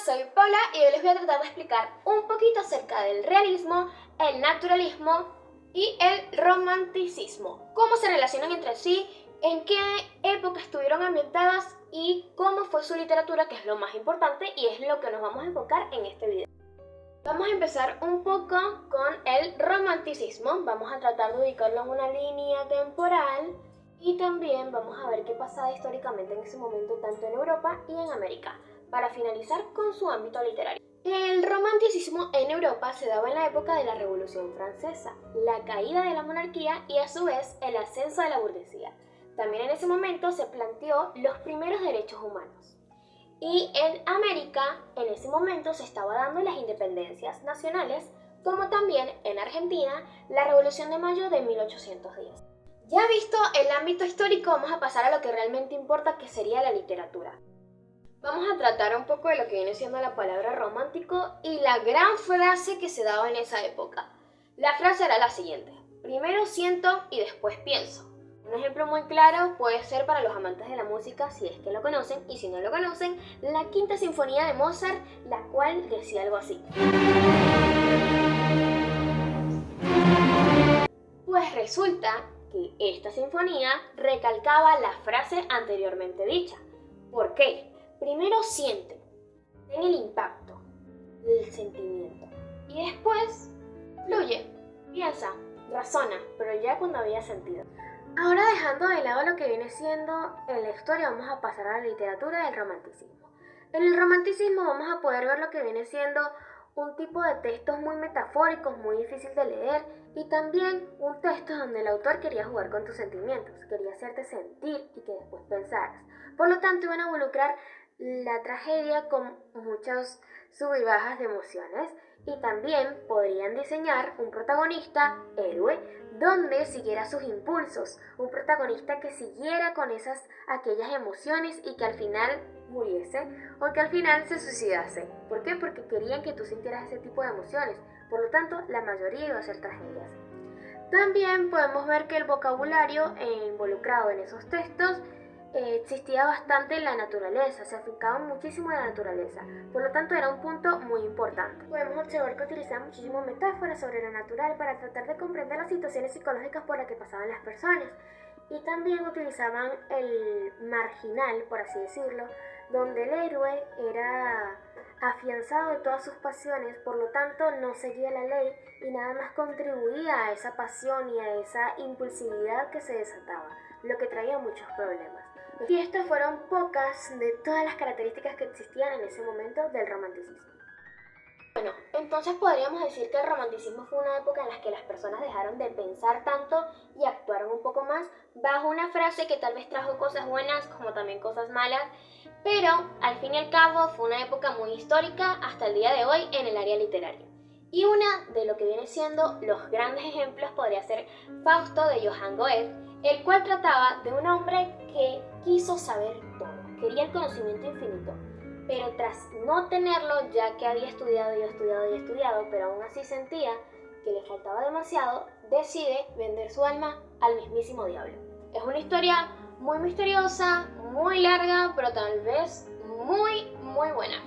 soy Paula y hoy les voy a tratar de explicar un poquito acerca del realismo, el naturalismo y el romanticismo. Cómo se relacionan entre sí, en qué época estuvieron ambientadas y cómo fue su literatura, que es lo más importante y es lo que nos vamos a enfocar en este video. Vamos a empezar un poco con el romanticismo. Vamos a tratar de ubicarlo en una línea temporal y también vamos a ver qué pasaba históricamente en ese momento tanto en Europa y en América, para finalizar con su ámbito literario. El romanticismo en Europa se daba en la época de la Revolución Francesa, la caída de la monarquía y a su vez el ascenso de la burguesía. También en ese momento se planteó los primeros derechos humanos. Y en América, en ese momento se estaba dando las independencias nacionales, como también en Argentina, la Revolución de Mayo de 1810. Ya visto el ámbito histórico, vamos a pasar a lo que realmente importa, que sería la literatura. Vamos a tratar un poco de lo que viene siendo la palabra romántico y la gran frase que se daba en esa época. La frase era la siguiente: primero siento y después pienso. Un ejemplo muy claro puede ser para los amantes de la música, si es que lo conocen, y si no lo conocen, la Quinta Sinfonía de Mozart, la cual decía algo así. Pues resulta que esta sinfonía recalcaba la frase anteriormente dicha. ¿Por qué? Primero siente, ten el impacto, el sentimiento, y después fluye, piensa, razona, pero ya cuando había sentido. Ahora, dejando de lado lo que viene siendo en la historia, vamos a pasar a la literatura del romanticismo. En el romanticismo vamos a poder ver lo que viene siendo un tipo de textos muy metafóricos, muy difícil de leer, y también un texto donde el autor quería jugar con tus sentimientos, quería hacerte sentir y que después pensaras. Por lo tanto, iban a involucrar la tragedia con muchas sub y bajas de emociones, y también podrían diseñar un protagonista héroe donde siguiera sus impulsos, un protagonista que siguiera con aquellas emociones y que al final muriese o que al final se suicidase. ¿Por qué? Porque querían que tú sintieras ese tipo de emociones, por lo tanto la mayoría iba a ser tragedias. También podemos ver que el vocabulario involucrado en esos textos existía bastante en la naturaleza, se afincaban muchísimo en la naturaleza, por lo tanto era un punto muy importante. Podemos observar que utilizaban muchísimas metáforas sobre lo natural para tratar de comprender las situaciones psicológicas por las que pasaban las personas, y también utilizaban el marginal, por así decirlo, donde el héroe era afianzado de todas sus pasiones, por lo tanto no seguía la ley y nada más contribuía a esa pasión y a esa impulsividad que se desataba, lo que traía muchos problemas. Y estas fueron pocas de todas las características que existían en ese momento del romanticismo. Bueno, entonces podríamos decir que el romanticismo fue una época en la que las personas dejaron de pensar tanto y actuaron un poco más bajo una frase que tal vez trajo cosas buenas como también cosas malas, pero al fin y al cabo fue una época muy histórica hasta el día de hoy en el área literaria. Y una de lo que viene siendo los grandes ejemplos podría ser Fausto de Johann Goethe, el cual trataba de un hombre que quiso saber todo, quería el conocimiento infinito, pero tras no tenerlo, ya que había estudiado, pero aún así sentía que le faltaba demasiado, decide vender su alma al mismísimo diablo. Es una historia muy misteriosa, muy larga, pero tal vez muy buena.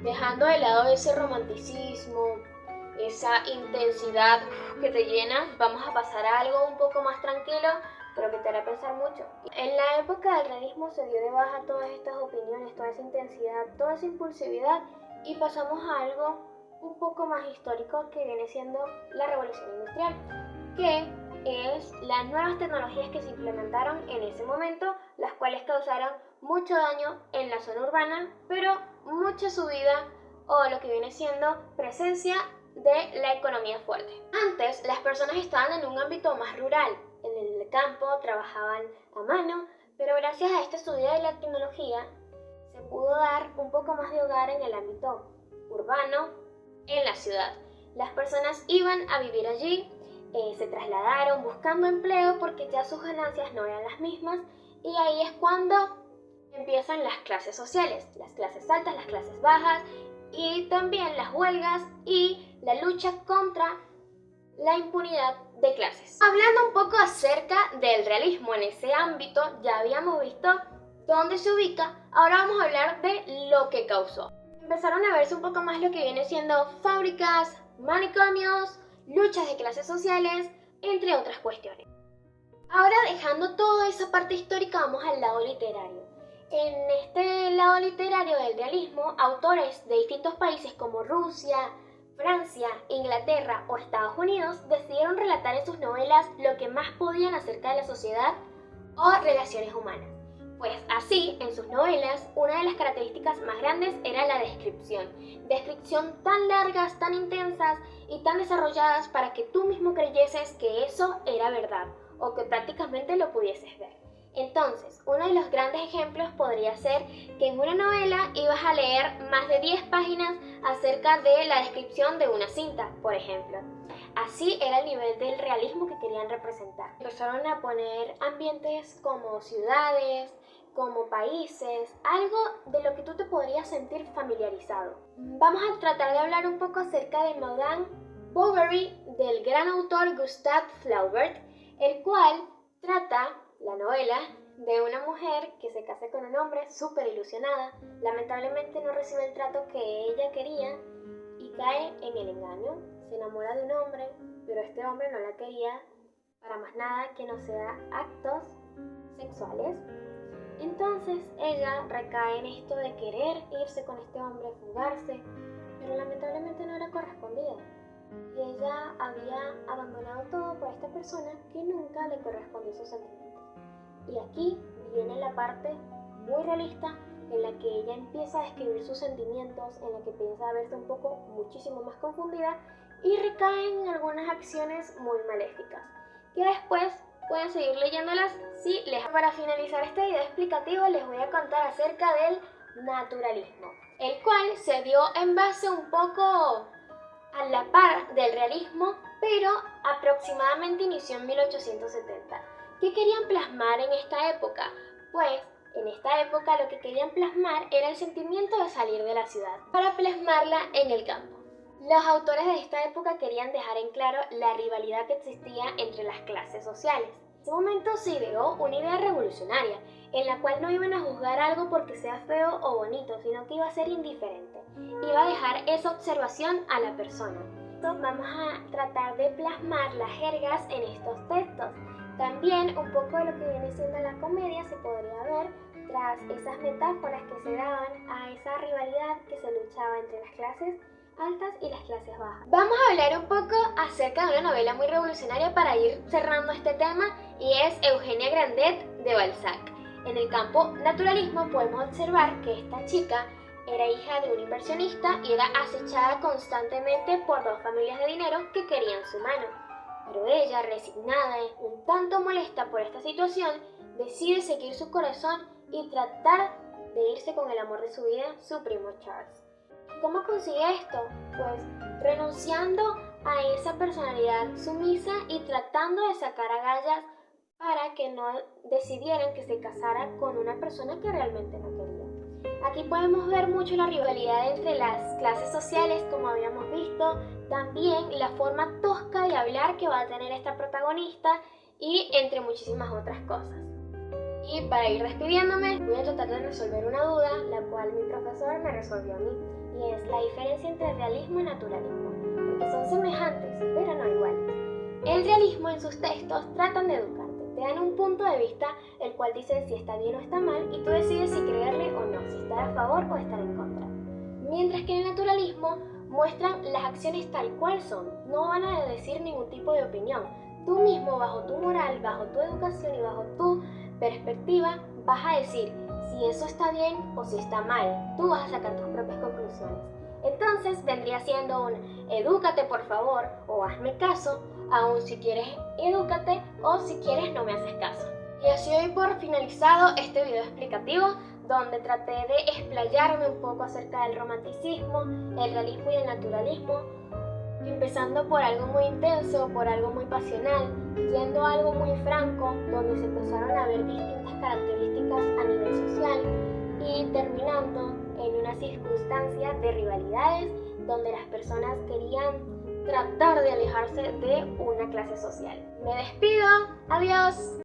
Dejando de lado ese romanticismo, esa intensidad que te llena, vamos a pasar a algo un poco más tranquilo, pero que te hará pensar mucho. En la época del realismo se dio de baja todas estas opiniones, toda esa intensidad, toda esa impulsividad, y pasamos a algo un poco más histórico que viene siendo la revolución industrial, que es las nuevas tecnologías que se implementaron en ese momento, las cuales causaron mucho daño en la zona urbana, pero mucha subida o lo que viene siendo presencia de la economía fuerte. Antes las personas estaban en un ámbito más rural, en el campo, trabajaban a mano, pero gracias a esta subida de la tecnología se pudo dar un poco más de hogar en el ámbito urbano, en la ciudad. Las personas iban a vivir allí, se trasladaron buscando empleo porque ya sus ganancias no eran las mismas, y ahí es cuando empiezan las clases sociales, las clases altas, las clases bajas, y también las huelgas y la lucha contra la impunidad de clases. Hablando un poco acerca del realismo en ese ámbito, ya habíamos visto dónde se ubica, ahora vamos a hablar de lo que causó. empezaron a verse un poco más lo que viene siendo fábricas, manicomios, luchas de clases sociales, entre otras cuestiones. Ahora, dejando toda esa parte histórica, vamos al lado literario. En este lado literario del realismo, autores de distintos países como Rusia, Francia, Inglaterra o Estados Unidos decidieron relatar en sus novelas lo que más podían acerca de la sociedad o relaciones humanas. Pues así, en sus novelas, una de las características más grandes era la descripción. Descripción tan largas, tan intensas y tan desarrolladas para que tú mismo creyeses que eso era verdad o que prácticamente lo pudieses ver. Entonces, uno de los grandes ejemplos podría ser que en una novela ibas a leer más de 10 páginas acerca de la descripción de una cinta, por ejemplo. Así era el nivel del realismo que querían representar. Empezaron a poner ambientes como ciudades, como países, algo de lo que tú te podrías sentir familiarizado. Vamos a tratar de hablar un poco acerca de Madame Bovary del gran autor Gustave Flaubert, el cual trata la novela de una mujer que se casa con un hombre súper ilusionada. Lamentablemente no recibe el trato que ella quería y cae en el engaño. Se enamora de un hombre, pero este hombre no la quería para más nada que no sea actos sexuales. Entonces ella recae en esto de querer irse con este hombre, fugarse, pero lamentablemente no era correspondida. Y ella había abandonado todo por esta persona que nunca le correspondió sus sentimientos. Y aquí viene la parte muy realista en la que ella empieza a describir sus sentimientos, en la que piensa verse un poco muchísimo más confundida y recae en algunas acciones muy maléficas, que después pueden seguir leyéndolas si les... Para finalizar este video explicativo les voy a contar acerca del naturalismo, el cual se dio en base un poco a la par del realismo, pero aproximadamente inició en 1870. ¿Qué querían plasmar en esta época? Pues en esta época lo que querían plasmar era el sentimiento de salir de la ciudad para plasmarla en el campo. Los autores de esta época querían dejar en claro la rivalidad que existía entre las clases sociales. En ese momento se ideó una idea revolucionaria, en la cual no iban a juzgar algo porque sea feo o bonito, sino que iba a ser indiferente. Iba a dejar esa observación a la persona. Entonces vamos a tratar de plasmar las jergas en estos textos. También un poco de lo que viene siendo la comedia se podría ver tras esas metáforas que se daban a esa rivalidad que se luchaba entre las clases altas y las clases bajas. Vamos a hablar un poco acerca de una novela muy revolucionaria para ir cerrando este tema, y es Eugenia Grandet de Balzac. En el campo naturalismo podemos observar que esta chica era hija de un inversionista y era acechada constantemente por dos familias de dinero que querían su mano. Pero ella, resignada y un tanto molesta por esta situación, decide seguir su corazón y tratar de irse con el amor de su vida, su primo Charles. ¿Cómo consigue esto? Pues renunciando a esa personalidad sumisa y tratando de sacar agallas para que no decidieran que se casara con una persona que realmente no quería. Aquí podemos ver mucho la rivalidad entre las clases sociales, como habíamos visto, también la forma tosca de hablar que va a tener esta protagonista y entre muchísimas otras cosas. Y para ir despidiéndome, voy a tratar de resolver una duda, la cual mi profesor me resolvió a mí, y es la diferencia entre realismo y naturalismo, porque son semejantes, pero no iguales. El realismo en sus textos tratan de educarte, te dan un punto de vista el cual dice si está bien o está mal y tú decides si creerle o no, si estar a favor o estar en contra. Mientras que en el naturalismo muestran las acciones tal cual son, no van a decir ningún tipo de opinión. Tú mismo, bajo tu moral, bajo tu educación y bajo tu perspectiva, vas a decir si eso está bien o si está mal. Tú vas a sacar tus propias conclusiones. Entonces vendría siendo un edúcate por favor o hazme caso, aun si quieres edúcate o si quieres no me haces caso. Y así doy por finalizado este video explicativo donde traté de explayarme un poco acerca del romanticismo, el realismo y el naturalismo, empezando por algo muy intenso, por algo muy pasional, yendo a algo muy franco, donde se empezaron a ver distintas características a nivel social y terminando en una circunstancia de rivalidades donde las personas querían tratar de alejarse de una clase social. Me despido, adiós.